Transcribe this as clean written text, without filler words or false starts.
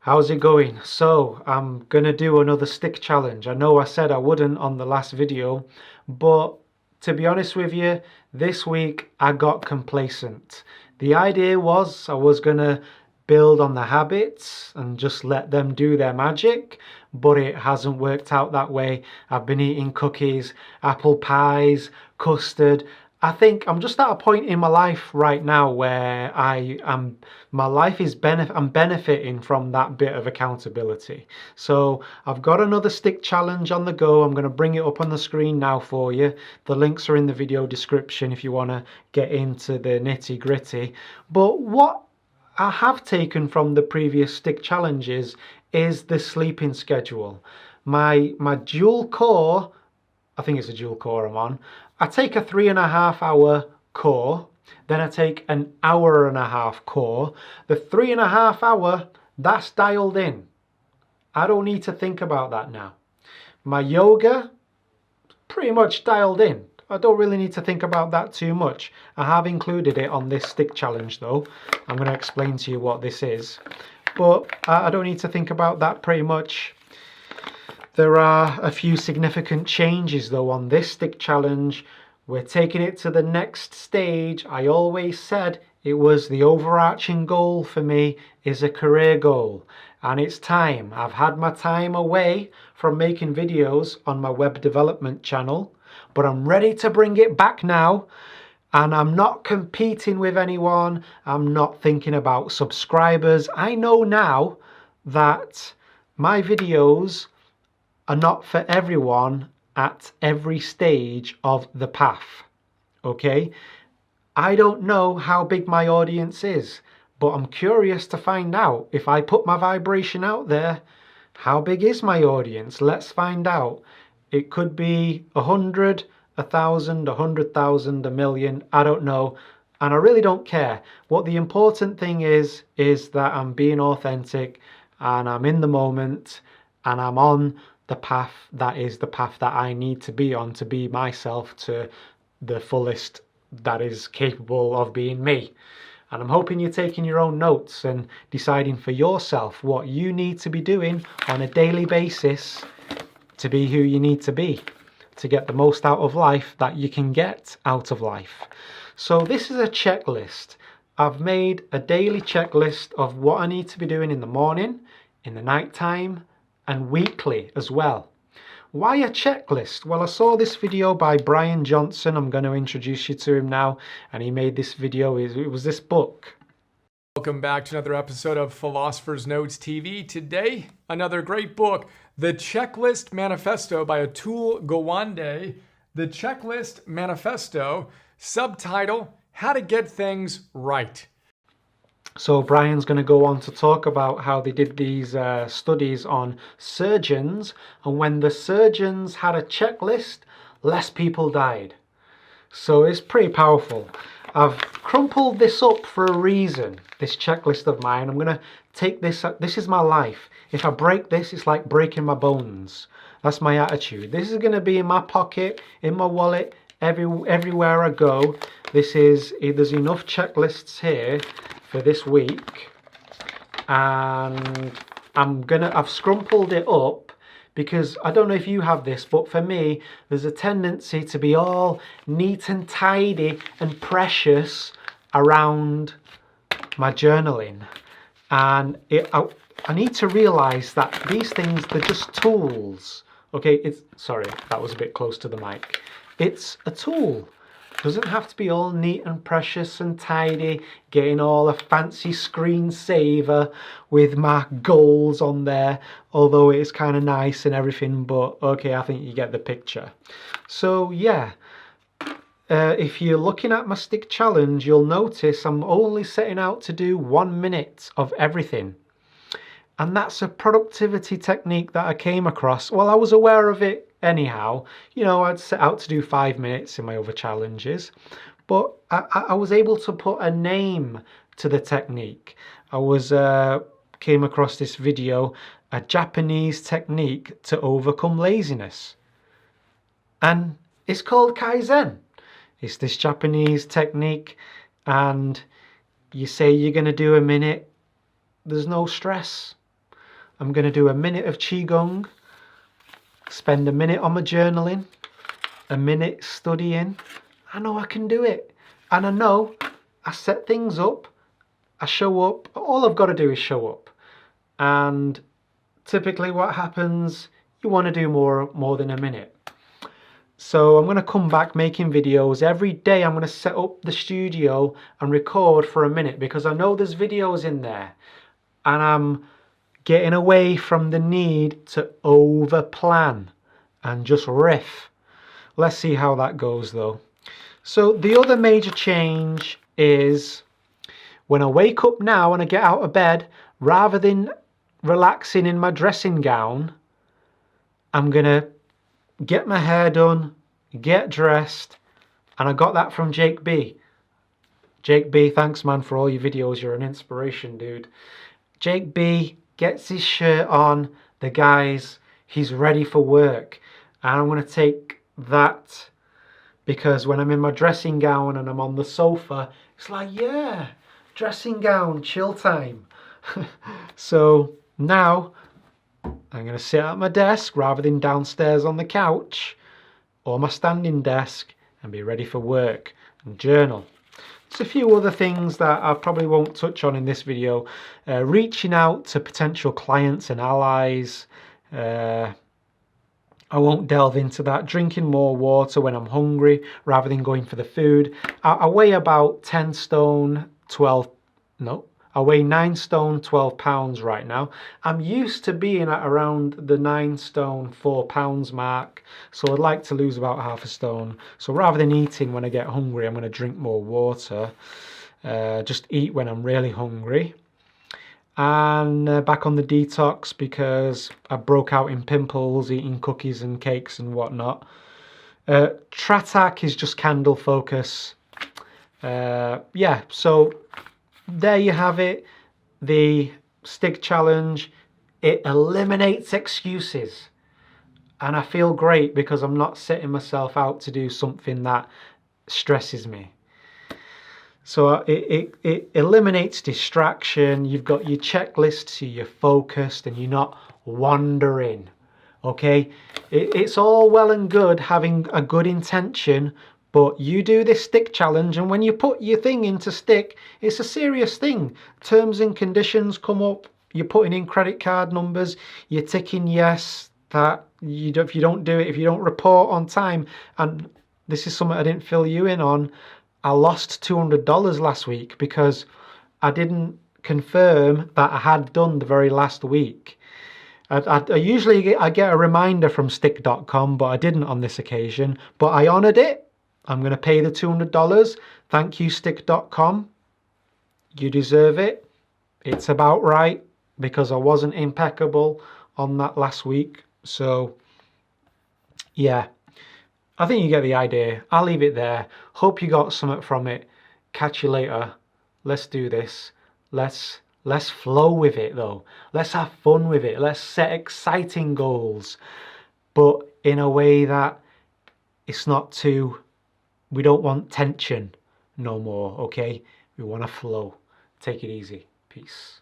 How's it going? So, I'm gonna do another stick challenge. I know I said I wouldn't on the last video, but to be honest with you, this week I got complacent. The idea was I was gonna build on the habits and just let them do their magic, but it hasn't worked out that way. I've been eating cookies, apple pies, custard. I think I'm just at a point in my life right now where my life is I'm benefiting from that bit of accountability. So I've got another stick challenge on the go. I'm going to bring it up on the screen now for you. The links are in the video description if you want to get into the nitty gritty. But what I have taken from the previous stick challenges is the sleeping schedule. My dual core, I think it's a dual core I'm on. I take a 3.5 hour core, then I take an 1.5 hour core. The 3.5 hour, that's dialed in. I don't need to think about that now. My yoga, pretty much dialed in. I don't really need to think about that too much. I have included it on this stick challenge though. I'm going to explain to you what this is. But I don't need to think about that pretty much. There are a few significant changes though on this stick challenge. We're taking it to the next stage. I always said it was the overarching goal for me is a career goal. And it's time. I've had my time away from making videos on my web development channel, but I'm ready to bring it back now. And I'm not competing with anyone. I'm not thinking about subscribers. I know now that my videos are not for everyone at every stage of the path. Okay? I don't know how big my audience is, but I'm curious to find out. If I put my vibration out there, how big is my audience? Let's find out. It could be 100, 1,000, 100,000, a million, I don't know. And I really don't care. What the important thing is that I'm being authentic and I'm in the moment and I'm on the path that is the path that I need to be on to be myself to the fullest that is capable of being me. And I'm hoping you're taking your own notes and deciding for yourself what you need to be doing on a daily basis to be who you need to be, to get the most out of life that you can get out of life. So this is a checklist. I've made a daily checklist of what I need to be doing in the morning, in the night time, and weekly as well. Why a checklist? Well, I saw this video by Brian Johnson. I'm going to introduce you to him now. And he made this video. It was this book. Welcome back to another episode of Philosopher's Notes TV. Today, another great book, The Checklist Manifesto by Atul Gawande. The Checklist Manifesto, subtitle, How to Get Things Right. So Brian's going to go on to talk about how they did these studies on surgeons, and when the surgeons had a checklist, less people died. So it's pretty powerful. I've crumpled this up for a reason, this checklist of mine. I'm going to take this, this is my life. If I break this, it's like breaking my bones. That's my attitude. This is going to be in my pocket, in my wallet, everywhere I go. There's enough checklists here for this week, and I've scrumpled it up because I don't know if you have this, but for me there's a tendency to be all neat and tidy and precious around my journaling, and I need to realize that these things, they're just tools. Okay, sorry, that was a bit close to the mic. It's a tool. Doesn't have to be all neat and precious and tidy, getting all a fancy screensaver with my goals on there, although it's kind of nice and everything, but okay, I think you get the picture. So yeah, if you're looking at my stick challenge, you'll notice I'm only setting out to do 1 minute of everything. And that's a productivity technique that I came across. Well, I was aware of it anyhow. You know, I'd set out to do 5 minutes in my other challenges, but I was able to put a name to the technique. Came across this video, a Japanese technique to overcome laziness. And it's called Kaizen. It's this Japanese technique, and you say you're going to do 1 minute. There's no stress. I'm going to do a minute of Qigong, spend a minute on my journaling, a minute studying. I know I can do it. And I know I set things up, I show up. All I've got to do is show up. And typically what happens, you want to do more than a minute. So I'm going to come back making videos every day. I'm going to set up the studio and record for a minute because I know there's videos in there, and I'm getting away from the need to over plan and just riff. Let's see how that goes though. So the other major change is when I wake up now and I get out of bed, rather than relaxing in my dressing gown, I'm going to get my hair done, get dressed, and I got that from Jake B. Jake B, thanks man for all your videos, you're an inspiration, dude. Jake B gets his shirt on, the guys, he's ready for work. And I'm going to take that because when I'm in my dressing gown and I'm on the sofa, it's like, yeah, dressing gown, chill time. So now I'm going to sit at my desk rather than downstairs on the couch or my standing desk and be ready for work and journal. There's a few other things that I probably won't touch on in this video. Reaching out to potential clients and allies. I won't delve into that. Drinking more water when I'm hungry rather than going for the food. I weigh about 10 stone, 12, no, I weigh 9 stone, 12 pounds right now. I'm used to being at around the 9 stone, 4 pounds mark. So I'd like to lose about half a stone. So rather than eating when I get hungry, I'm going to drink more water. Just eat when I'm really hungry. And back on the detox because I broke out in pimples, eating cookies and cakes and whatnot. Tratak is just candle focus. Yeah, so there you have it. The stick challenge. It eliminates excuses. And I feel great because I'm not setting myself out to do something that stresses me. So it eliminates distraction. You've got your checklist, so you're focused and you're not wandering. Okay, it's all well and good having a good intention, but you do this stick challenge, and when you put your thing into stick, it's a serious thing. Terms and conditions come up. You're putting in credit card numbers. You're ticking yes that if you don't do it, if you don't report on time, and this is something I didn't fill you in on. I lost $200 last week because I didn't confirm that I had done the very last week. I usually get a reminder from stick.com, but I didn't on this occasion. But I honoured it. I'm going to pay the $200. Thank you, stick.com. You deserve it. It's about right because I wasn't impeccable on that last week. So, yeah. I think you get the idea. I'll leave it there. Hope you got something from it. Catch you later. Let's do this. Let's flow with it though. Let's have fun with it. Let's set exciting goals, but in a way that it's not too, we don't want tension no more, okay? We want to flow. Take it easy. Peace.